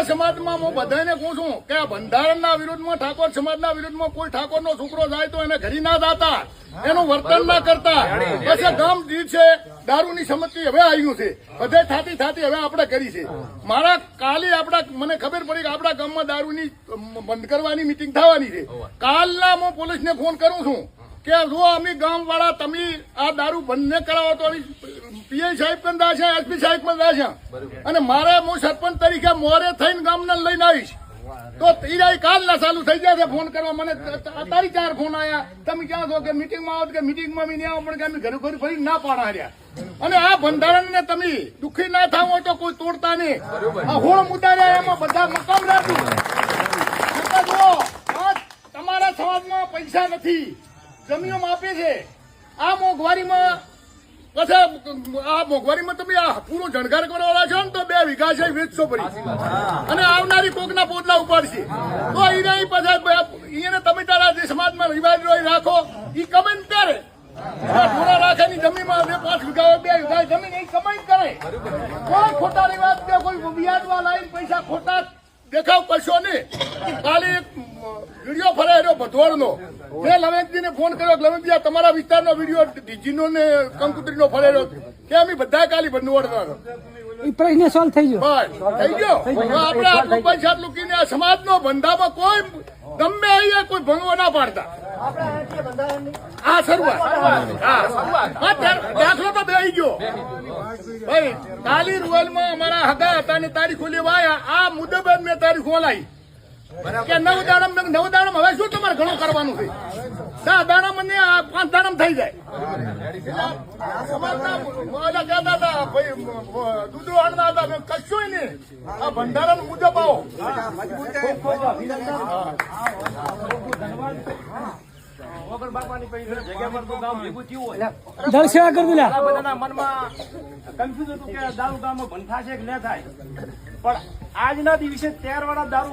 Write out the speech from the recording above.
અમારા સમાજમાં હું બધાને કહું છું કે આ બંધારણના વિરુદ્ધમાં ઠાકોર સમાજના વિરુદ્ધમાં કોઈ ઠાકોરનો છોકરો જાય તો એને ઘરી ના જાતા, એનું વર્તન ના કરતા. પછી ગામ જે છે દારૂની સંમતિ હવે આવ્યું છે, બધે થાતી હવે આપણે કરી છે. મારા કાલે મને ખબર પડી કે આપણા ગામમાં દારૂની બંધ કરવાની મીટિંગ થવાની છે. કાલના હું પોલીસને ફોન કરું છું કે જો અમે ગામ વાળા તમે આ દારૂ બંધ ન કરાવો તો પીઆઈ સાહેબ પણ દાશે, એસપી સાહેબ પણ દાશે, અને મારે હું સરપંચ તરીકે મોરે થઈને ગામને લઈને આવીશ. તો ઈરાઈ કાલ ના ચાલુ થઈ જશે ફોન કરવા. મને તારી 4 ફોન આવ્યા, તમે ક્યાં છો કે મીટિંગમાં આવો કે મીટિંગમાં બી નહીં આવો, પણ કે અમે ઘરે ફરી ના પાડા રહ્યા. અને આ બંધારણને તમે દુઃખી ના થાવ હોય તો કોઈ તોડતા નહીં. આ હોળ મુદ્દા રહ્યા એમાં બધા મકામ રાખવું. તમારા સમાજમાં પૈસા નથી, જમીનો આપે છે. આ મોંઘવારીમાં તમે આ પૂરો જણગાર કરવાના છો ને તો 2 વીઘા છે વેચશો પડી, અને આવનારી કોકના પોતલા ઉપાડશે. તો એને પછી તમે તારા જે સમાજમાં રિવાજ રાખો એ કમેન્ટ કરે. ઢોરા રાખેની જમીનમાં 5 વીઘા 2 વીઘા જમીન એ કમાઈ કરે. કોઈ ખોટા રિવાજ કે કોઈ વ્યાજમાં લાવીને પૈસા ખોટા દેખાવ કરશો નહીં. કાલે એક વિડીયો ફરાયેલો ભટવાડનો, મેં લવેકજીને ફોન કર્યો, લવેકજી તમારા વિસ્તારનો વિડીયો ડીજીનો ને કંકુતરીનો ફરેલો કે અમે બધા કાલે બંધવાડના પ્રશ્ન સોલ્વ થઈ ગયો. થઈ ગયો. આપણે આટલું પૈસા લૂકીને આ સમાજનો બંધામાં કોઈ ગમે અહીંયા કોઈ ભંગવો ના પાડતા. હા શરૂઆત દાખલો તો બેસી ગયો ભાઈ. કાલી રૂરલમાં અમારા હગા હતા ને તારીખો લેવા આવ્યા. આ મુદ્દે મેં તારીખો લાવી કે 9 દાડમ હવે શું તમારે ઘણું કરવાનું છે. 10 દાડમ મને 5 દાડમ થઈ જાય. કહેતા હતા દૂધો આણતા હતા, કશું નહીં. આ બંધારણ મુજબ આવો. દળ સેવા કરી દે. બધાના મનમાં કન્ફ્યુઝ હતું કે દારૂ ગામમાં બંધ થશે કે ન થાય, પણ આજના દિવસે 13 વાળા દારૂ